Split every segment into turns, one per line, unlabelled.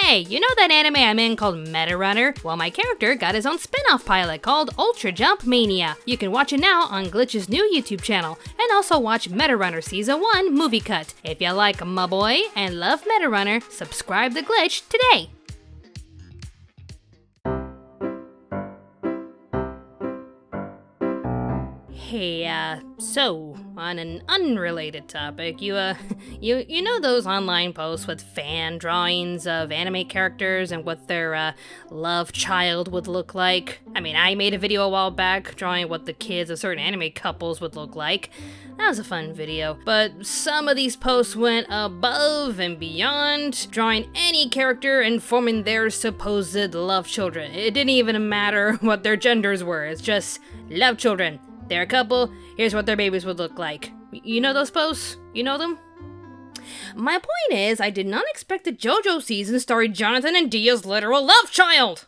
Hey, you know that anime I'm in called Metarunner? Well, my character got his own spin-off pilot called Ultra Jump Mania. You can watch it now on Glitch's new YouTube channel, and also watch Metarunner Season 1 Movie Cut. If you like my boy and love Metarunner, subscribe to Glitch today! Hey, so, on an unrelated topic, you know those online posts with fan drawings of anime characters and what their, love child would look like? I mean, I made a video a while back drawing what the kids of certain anime couples would look like. That was a fun video, but some of these posts went above and beyond, drawing any character and forming their supposed love children. It didn't even matter what their genders were, it's just love children. They're a couple, here's what their babies would look like. You know those posts? You know them? My point is, I did not expect a JoJo season starring Jonathan and Dio's literal love child!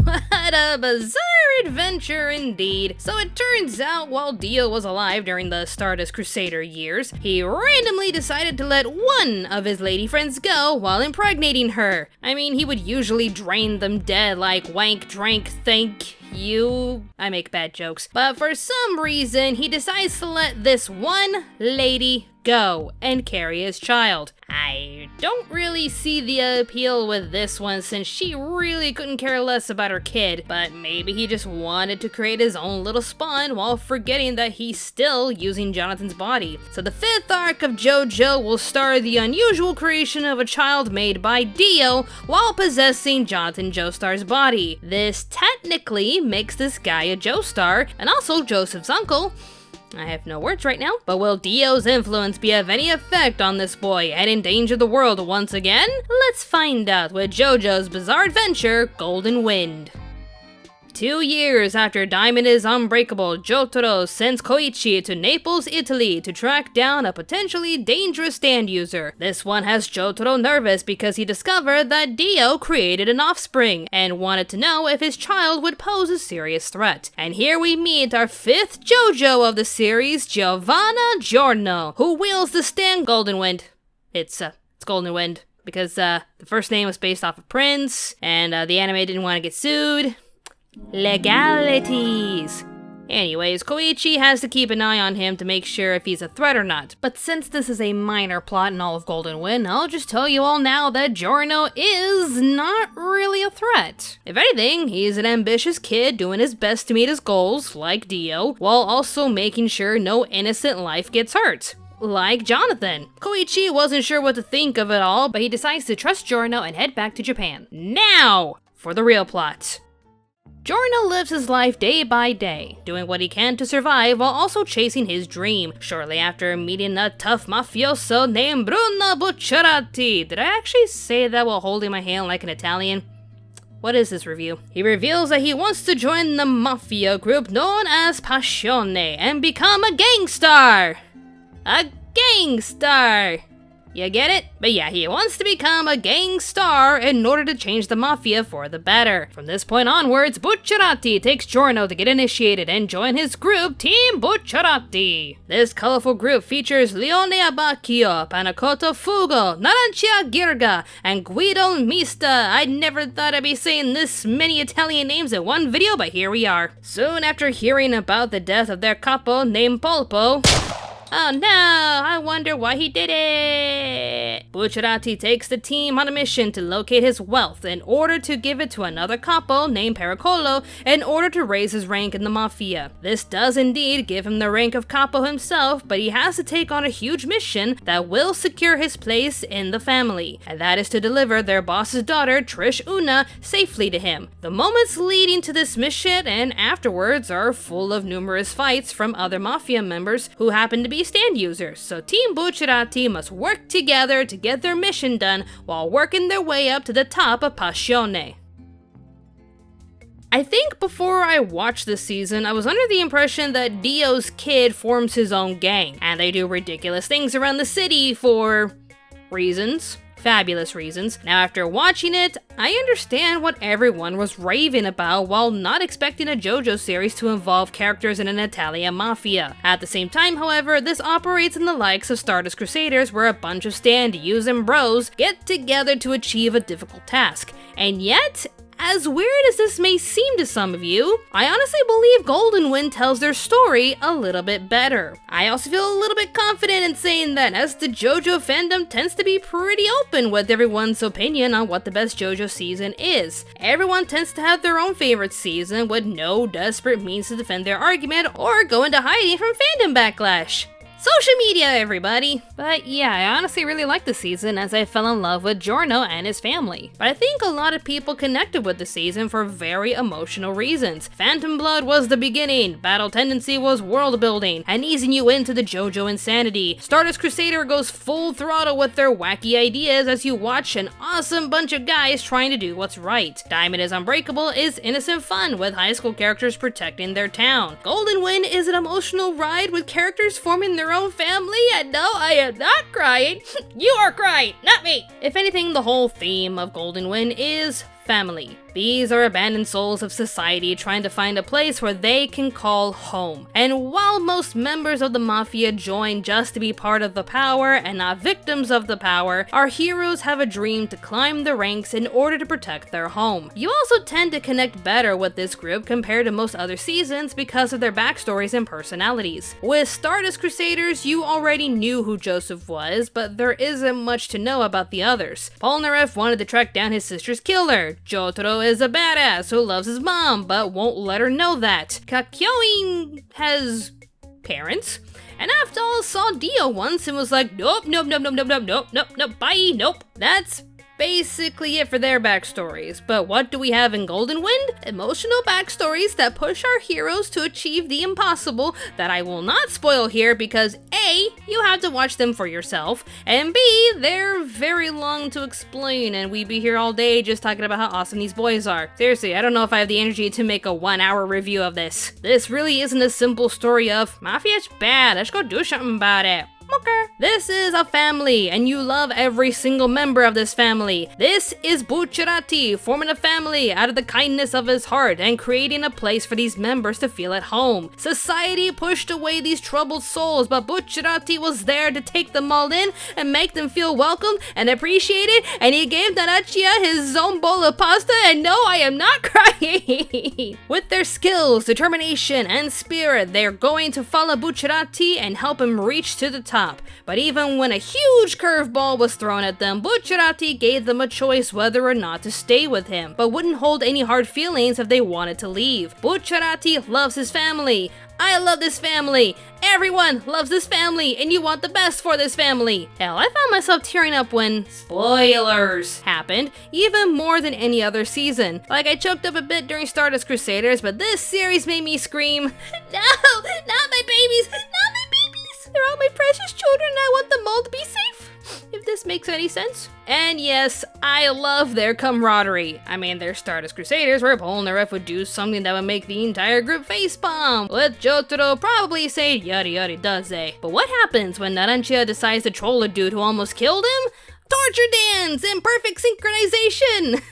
What a bizarre adventure indeed. So it turns out while Dio was alive during the Stardust Crusader years, he randomly decided to let one of his lady friends go while impregnating her. I mean, he would usually drain them dead like wank, drank, thank you. I make bad jokes. But for some reason, he decides to let this one lady go and carry his child. I don't really see the appeal with this one since she really couldn't care less about her kid, but maybe he just wanted to create his own little spawn while forgetting that he's still using Jonathan's body. So the 5th arc of JoJo will star the unusual creation of a child made by Dio while possessing Jonathan Joestar's body. This technically makes this guy a Joestar and also Joseph's uncle. I have no words right now, but will Dio's influence be of any effect on this boy and endanger the world once again? Let's find out with JoJo's bizarre adventure, Golden Wind. 2 years after Diamond is Unbreakable, Jotaro sends Koichi to Naples, Italy to track down a potentially dangerous stand user. This one has Jotaro nervous because he discovered that Dio created an offspring and wanted to know if his child would pose a serious threat. And here we meet our 5th JoJo of the series, Giovanna Giorno, who wields the stand Golden Wind. It's Golden Wind because the first name was based off of Prince, and the anime didn't want to get sued. Legalities! Anyways, Koichi has to keep an eye on him to make sure if he's a threat or not. But since this is a minor plot in all of Golden Wind, I'll just tell you all now that Giorno is not really a threat. If anything, he's an ambitious kid doing his best to meet his goals, like Dio, while also making sure no innocent life gets hurt. Like Jonathan. Koichi wasn't sure what to think of it all, but he decides to trust Giorno and head back to Japan. Now, for the real plot. Giorno lives his life day by day, doing what he can to survive while also chasing his dream. Shortly after meeting a tough mafioso named Bruno Bucciarati. Did I actually say that while holding my hand like an Italian? What is this review? He reveals that he wants to join the mafia group known as Passione and become a gangstar! A gangstar! You get it? But yeah, he wants to become a gang star in order to change the mafia for the better. From this point onwards, Bucciarati takes Giorno to get initiated and join his group, Team Bucciarati. This colorful group features Leone Abbacchio, Panacoto Fugo, Narancia Girga, and Guido Mista. I never thought I'd be saying this many Italian names in one video, but here we are. Soon after hearing about the death of their capo named Polpo, oh no, I wonder why he did it! Bucciarati takes the team on a mission to locate his wealth in order to give it to another capo named Pericolo in order to raise his rank in the mafia. This does indeed give him the rank of capo himself, but he has to take on a huge mission that will secure his place in the family, and that is to deliver their boss's daughter, Trish Una, safely to him. The moments leading to this mission and afterwards are full of numerous fights from other mafia members who happen to be stand users, so Team Bucciarati must work together to get their mission done while working their way up to the top of Passione. I think before I watched this season, I was under the impression that Dio's kid forms his own gang, and they do ridiculous things around the city for reasons. fabulous reasons. Now after watching it, I understand what everyone was raving about while not expecting a JoJo series to involve characters in an Italian mafia. At the same time, however, this operates in the likes of Stardust Crusaders, where a bunch of stand-yous and bros get together to achieve a difficult task. And yet, as weird as this may seem to some of you, I honestly believe Golden Wind tells their story a little bit better. I also feel a little bit confident in saying that, as the JoJo fandom tends to be pretty open with everyone's opinion on what the best JoJo season is. Everyone tends to have their own favorite season with no desperate means to defend their argument or go into hiding from fandom backlash. Social media, everybody! But yeah, I honestly really liked the season as I fell in love with Giorno and his family. But I think a lot of people connected with the season for very emotional reasons. Phantom Blood was the beginning, Battle Tendency was world building, and easing you into the JoJo insanity. Stardust Crusader goes full throttle with their wacky ideas as you watch an awesome bunch of guys trying to do what's right. Diamond is Unbreakable is innocent fun with high school characters protecting their town. Golden Wind is an emotional ride with characters forming their own family, and no, I am not crying. You are crying, not me. If anything, the whole theme of Golden Wind is family. These are abandoned souls of society trying to find a place where they can call home. And while most members of the Mafia join just to be part of the power and not victims of the power, our heroes have a dream to climb the ranks in order to protect their home. You also tend to connect better with this group compared to most other seasons because of their backstories and personalities. With Stardust Crusaders, you already knew who Joseph was, but there isn't much to know about the others. Polnareff wanted to track down his sister's killer. Jotaro is a badass who loves his mom but won't let her know that. Kakyoin has parents. And after all, saw Dio once and was like, nope, bye, nope. That's basically it for their backstories. But what do we have in Golden Wind? Emotional backstories that push our heroes to achieve the impossible that I will not spoil here because A, you have to watch them for yourself, and B, they're very long to explain and we'd be here all day just talking about how awesome these boys are. Seriously, I don't know if I have the energy to make a 1-hour review of this. This really isn't a simple story of, Mafia's bad, let's go do something about it. Okay. This is a family, and you love every single member of this family. This is Bucciarati forming a family out of the kindness of his heart and creating a place for these members to feel at home. Society pushed away these troubled souls, but Bucciarati was there to take them all in and make them feel welcomed and appreciated, and he gave Nanachia his own bowl of pasta, and no, I am not crying. With their skills, determination, and spirit, they're going to follow Bucciarati and help him reach to the top. But even when a huge curveball was thrown at them, Bucciarati gave them a choice whether or not to stay with him, but wouldn't hold any hard feelings if they wanted to leave. Bucciarati loves his family. I love this family. Everyone loves this family, and you want the best for this family. Hell, I found myself tearing up when spoilers happened, even more than any other season. Like, I choked up a bit during Stardust Crusaders, but this series made me scream, no, not my babies, not my babies. They're all my precious children and I want them all to be safe, if this makes any sense. And yes, I love their camaraderie. I mean, they're Stardust Crusaders where Polnareff would do something that would make the entire group facepalm, with Jotaro probably say yada yada does they. But what happens when Narancia decides to troll a dude who almost killed him? Torture dance in perfect synchronization!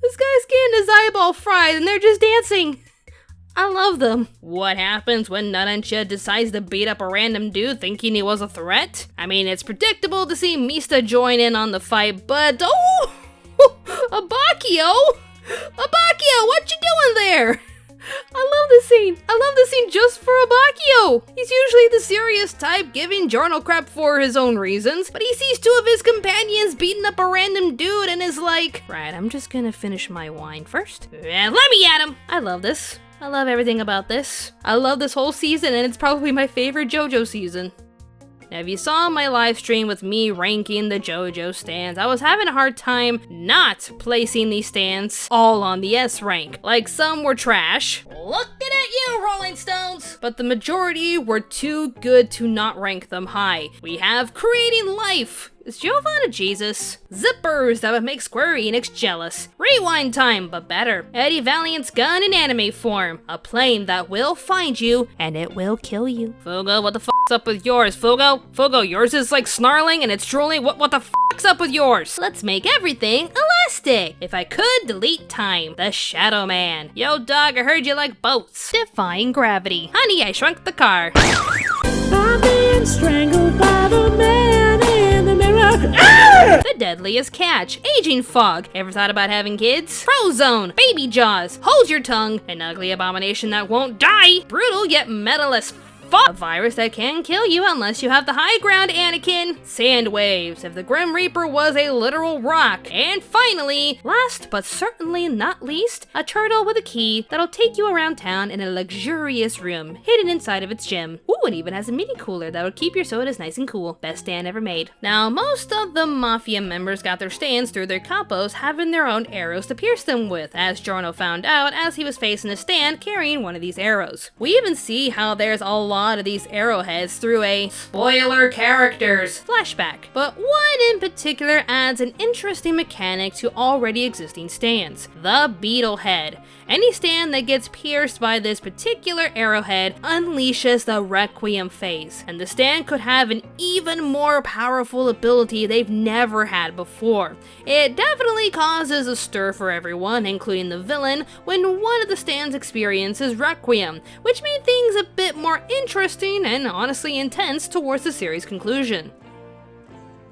This guy's getting his eyeball fried and they're just dancing. I love them. What happens when Narancia decides to beat up a random dude thinking he was a threat? I mean, it's predictable to see Mista join in on the fight, but oh! Abakio! Abakio, what you doing there? I love this scene. I love this scene just for Abakio. He's usually the serious type, giving Giorno crap for his own reasons, but he sees two of his companions beating up a random dude and is like, right, I'm just gonna finish my wine first, and let me at him. I love this. I love everything about this. I love this whole season, and it's probably my favorite JoJo season. Now, if you saw my live stream with me ranking the JoJo stands, I was having a hard time not placing these stands all on the S rank. Like, some were trash. Looking at you, Rolling Stones! But the majority were too good to not rank them high. We have Creating Life, Is Giovanna Jesus? Zippers that would make Square Enix jealous. Rewind time, but better. Eddie Valiant's gun in anime form. A plane that will find you, and it will kill you. Fugo, what the f***'s up with yours, Fugo? Fugo, yours is like snarling and it's drooling. What the f***'s up with yours? Let's make everything elastic. If I could delete time. The Shadow Man. Yo, dog, I heard you like boats. Defying gravity. Honey, I shrunk the car.
I'm being strangled by the man in the mirror.
The Deadliest Catch. Aging Fog. Ever thought about having kids? Frozone. Baby Jaws. Hold your tongue. An ugly abomination that won't die. Brutal yet metal as fuck. A virus that can kill you unless you have the high ground, Anakin. Sand waves. If the Grim Reaper was a literal rock. And finally, last but certainly not least, a turtle with a key that'll take you around town in a luxurious room hidden inside of its gym. Ooh, it even has a mini cooler that'll keep your sodas nice and cool. Best stand ever made. Now, most of the Mafia members got their stands through their capos having their own arrows to pierce them with, as Giorno found out as he was facing a stand carrying one of these arrows. We even see how there's a lot of these arrowheads through a spoiler characters flashback, but one in particular adds an interesting mechanic to already existing stands: the beetle head. Any stand that gets pierced by this particular arrowhead unleashes the Requiem phase, and the stand could have an even more powerful ability they've never had before. It definitely causes a stir for everyone, including the villain, when one of the stands experiences Requiem, which made things a bit more interesting and honestly intense towards the series' conclusion.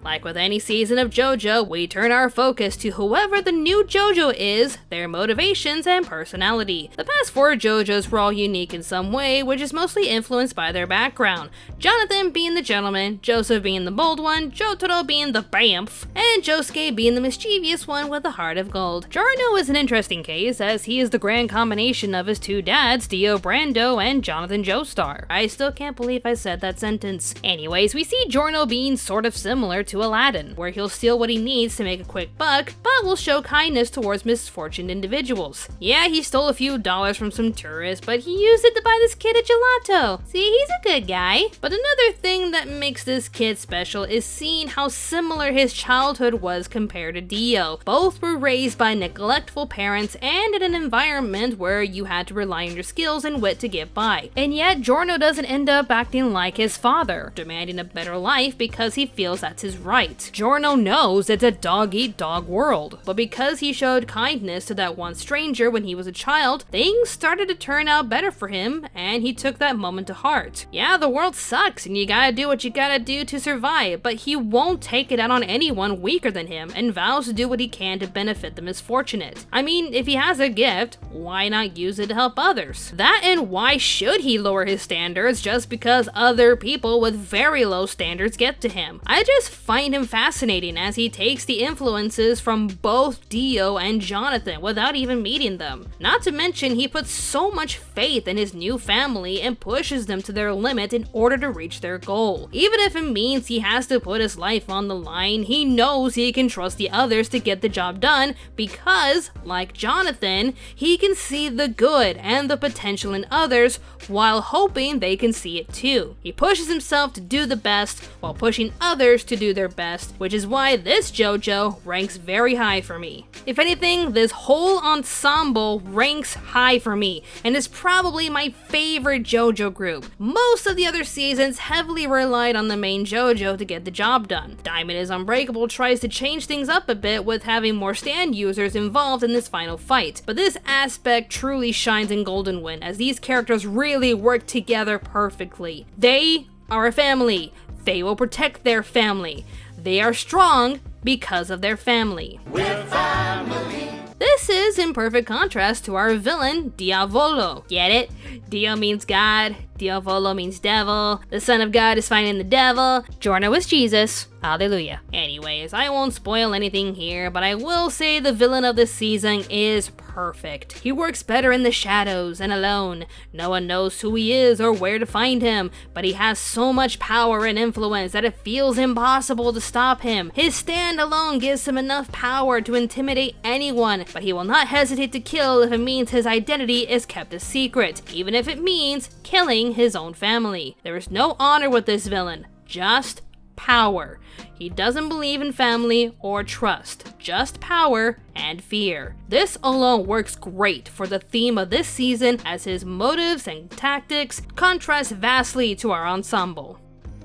Like with any season of JoJo, we turn our focus to whoever the new JoJo is, their motivations and personality. The past 4 JoJos were all unique in some way, which is mostly influenced by their background. Jonathan being the gentleman, Joseph being the bold one, Jotaro being the bamf, and Josuke being the mischievous one with a heart of gold. Giorno is an interesting case, as he is the grand combination of his 2 dads, Dio Brando and Jonathan Joestar. I still can't believe I said that sentence. Anyways, we see Giorno being sort of similar to Aladdin, where he'll steal what he needs to make a quick buck, but will show kindness towards misfortuned individuals. Yeah, he stole a few dollars from some tourists, but he used it to buy this kid a gelato. See, he's a good guy. But another thing that makes this kid special is seeing how similar his childhood was compared to Dio. Both were raised by neglectful parents and in an environment where you had to rely on your skills and wit to get by. And yet, Giorno doesn't end up acting like his father, demanding a better life because he feels that's his right. Giorno knows it's a dog-eat-dog world, but because he showed kindness to that one stranger when he was a child, things started to turn out better for him, and he took that moment to heart. Yeah, the world sucks, and you gotta do what you gotta do to survive, but he won't take it out on anyone weaker than him, and vows to do what he can to benefit the misfortunate. I mean, if he has a gift, why not use it to help others? That, and why should he lower his standards just because other people with very low standards get to him? I just find him fascinating as he takes the influences from both Dio and Jonathan without even meeting them. Not to mention, he puts so much faith in his new family and pushes them to their limit in order to reach their goal. Even if it means he has to put his life on the line, he knows he can trust the others to get the job done because, like Jonathan, he can see the good and the potential in others while hoping they can see it too. He pushes himself to do the best while pushing others to do their best, which is why this JoJo ranks very high for me. If anything, this whole ensemble ranks high for me, and is probably my favorite JoJo group. Most of the other seasons heavily relied on the main JoJo to get the job done. Diamond is Unbreakable tries to change things up a bit with having more stand users involved in this final fight, but this aspect truly shines in Golden Wind as these characters really work together perfectly. They are a family. They will protect their family. They are strong because of their family.
We're family.
This is in perfect contrast to our villain, Diavolo. Get it? Dio means God, Diavolo means devil, the son of God is fighting the devil, Giorno is Jesus. Hallelujah. Anyways, I won't spoil anything here, but I will say the villain of this season is perfect. He works better in the shadows and alone. No one knows who he is or where to find him, but he has so much power and influence that it feels impossible to stop him. His stand alone gives him enough power to intimidate anyone, but he will not hesitate to kill if it means his identity is kept a secret, even if it means killing his own family. There is no honor with this villain, just power. He doesn't believe in family or trust, just power and fear. This alone works great for the theme of this season, as his motives and tactics contrast vastly to our ensemble.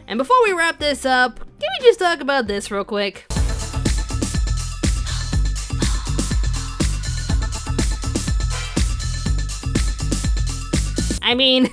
And before we wrap this up, can we just talk about this real quick? I mean,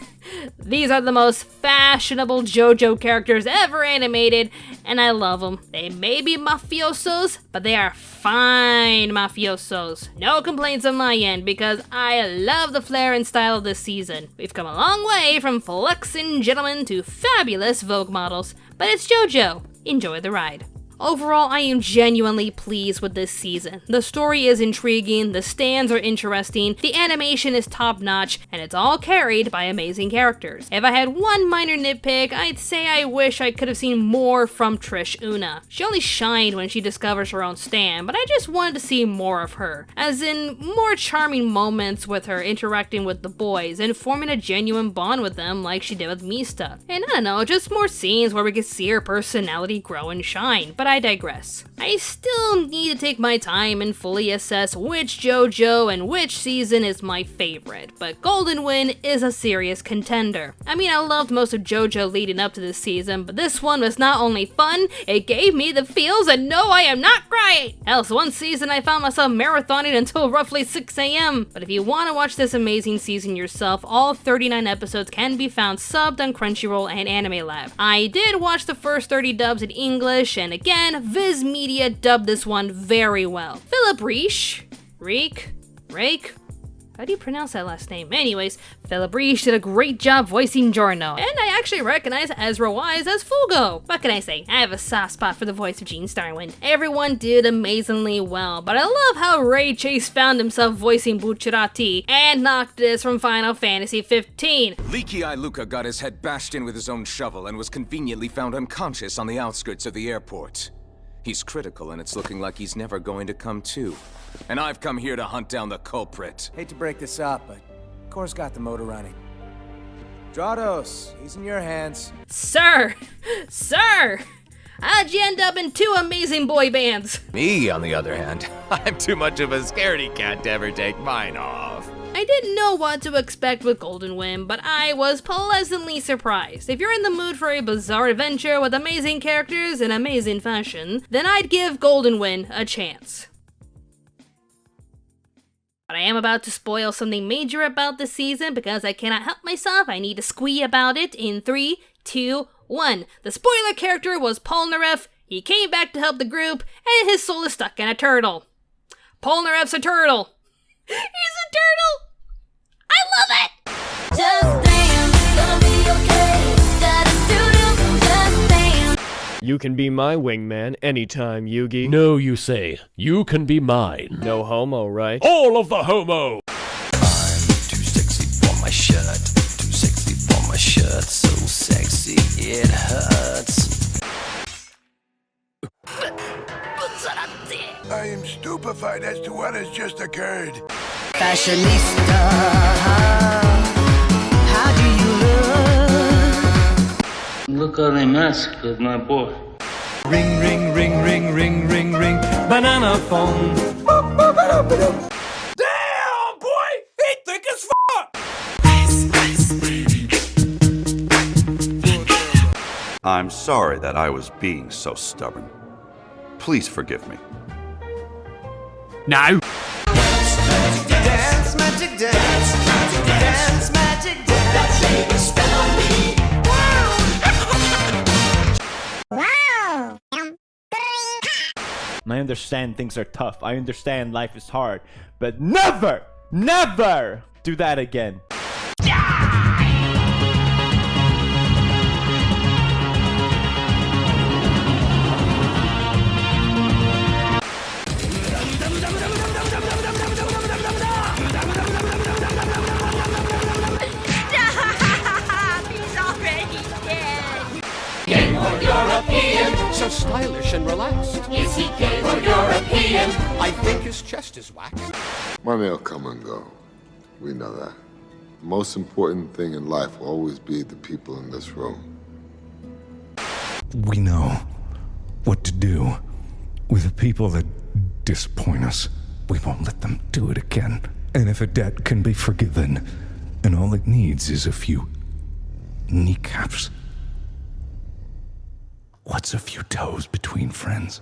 these are the most fashionable JoJo characters ever animated, and I love them. They may be mafiosos, but they are fine mafiosos. No complaints on my end, because I love the flair and style of this season. We've come a long way from flexing gentlemen to fabulous Vogue models, but it's JoJo. Enjoy the ride. Overall, I am genuinely pleased with this season. The story is intriguing, the stands are interesting, the animation is top-notch, and it's all carried by amazing characters. If I had one minor nitpick, I'd say I wish I could have seen more from Trish Una. She only shined when she discovers her own stand, but I just wanted to see more of her. As in, more charming moments with her interacting with the boys and forming a genuine bond with them like she did with Mista. And I don't know, just more scenes where we could see her personality grow and shine, but I digress. I still need to take my time and fully assess which JoJo and which season is my favorite, but Golden Wind is a serious contender. I mean, I loved most of JoJo leading up to this season, but this one was not only fun, it gave me the feels, and no, I am not crying! Else, one season I found myself marathoning until roughly 6 a.m. But if you want to watch this amazing season yourself, all 39 episodes can be found subbed on Crunchyroll and Anime Lab. I did watch the first 30 dubs in English, and again, Viz Media dubbed this one very well. Philip Rake? How do you pronounce that last name? Anyways, Philip Reich did a great job voicing Giorno, and I actually recognize Ezra Wise as Fugo. What can I say? I have a soft spot for the voice of Gene Starwind. Everyone did amazingly well, but I love how Ray Chase found himself voicing Bucciarati and Noctis from Final Fantasy XV.
Leaky Eye Luca got his head bashed in with his own shovel and was conveniently found unconscious on the outskirts of the airport. He's critical, and it's looking like he's never going to come to. And I've come here to hunt down the culprit.
Hate to break this up, but Kor's got the motor running. Drados, he's in your hands.
Sir! How'd you end up in 2 amazing boy bands?
Me, on the other hand, I'm too much of a scaredy cat to ever take mine off.
I didn't know what to expect with Golden Wind, but I was pleasantly surprised. If you're in the mood for a bizarre adventure with amazing characters in amazing fashion, then I'd give Golden Wind a chance. But I am about to spoil something major about this season because I cannot help myself. I need to squee about it in 3, 2, 1. The spoiler character was Polnareff. He came back to help the group, and his soul is stuck in a turtle. Polnareff's a turtle. He's a turtle! I love it!
Just dance, gonna be okay. Just dance.
You can be my wingman anytime, Yugi.
No, you say. You can be mine.
No homo, right?
All of the homo!
I'm too sexy for my shirt. Too sexy for my shirt. So sexy it hurts.
I am stupefied as to what has just occurred.
Fashionista, how do you look?
Look how they mess with my boy.
Ring, ring, ring, ring, ring, ring, ring, banana phone.
Damn, boy! He thick as fuck!
I'm sorry that I was being so stubborn. Please forgive me.
No!
Dance, magic dance. Dance, magic dance. Lay a spell on me.
I understand things are tough. I understand life is hard. But never, never do that again.
European, so stylish and relaxed. Is he gay or European? I think his chest is waxed.
Money will come and go. We know that. The most important thing in life will always be the people in this room.
We know what to do with the people that disappoint us. We won't let them do it again. And if a debt can be forgiven, and all it needs is a few kneecaps, what's a few toes between friends?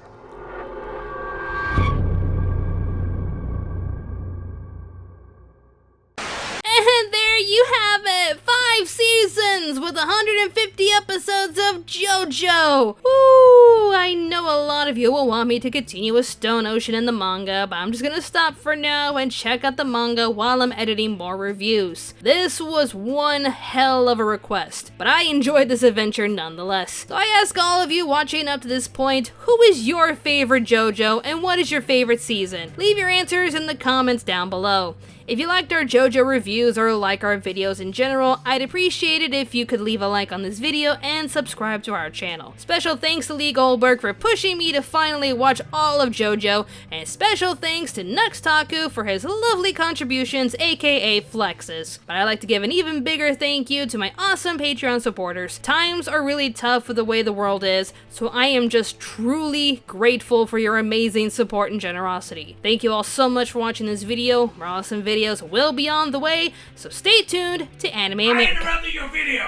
And there you have it! 5 seasons with 150 episodes of JoJo! Ooh, I know a lot of you will want me to continue with Stone Ocean and the manga, but I'm just gonna stop for now and check out the manga while I'm editing more reviews. This was one hell of a request, but I enjoyed this adventure nonetheless. So I ask all of you watching up to this point, who is your favorite JoJo and what is your favorite season? Leave your answers in the comments down below. If you liked our JoJo reviews or like our videos in general, I'd appreciate it if you could leave a like on this video and subscribe to our channel. Special thanks to Lee Goldberg for pushing me to finally watch all of JoJo, and special thanks to Nuxtaku for his lovely contributions, aka flexes. But I'd like to give an even bigger thank you to my awesome Patreon supporters. Times are really tough with the way the world is, so I am just truly grateful for your amazing support and generosity. Thank you all so much for watching this video. More awesome videos will be on the way, so stay tuned to Anime America.
I interrupted your video!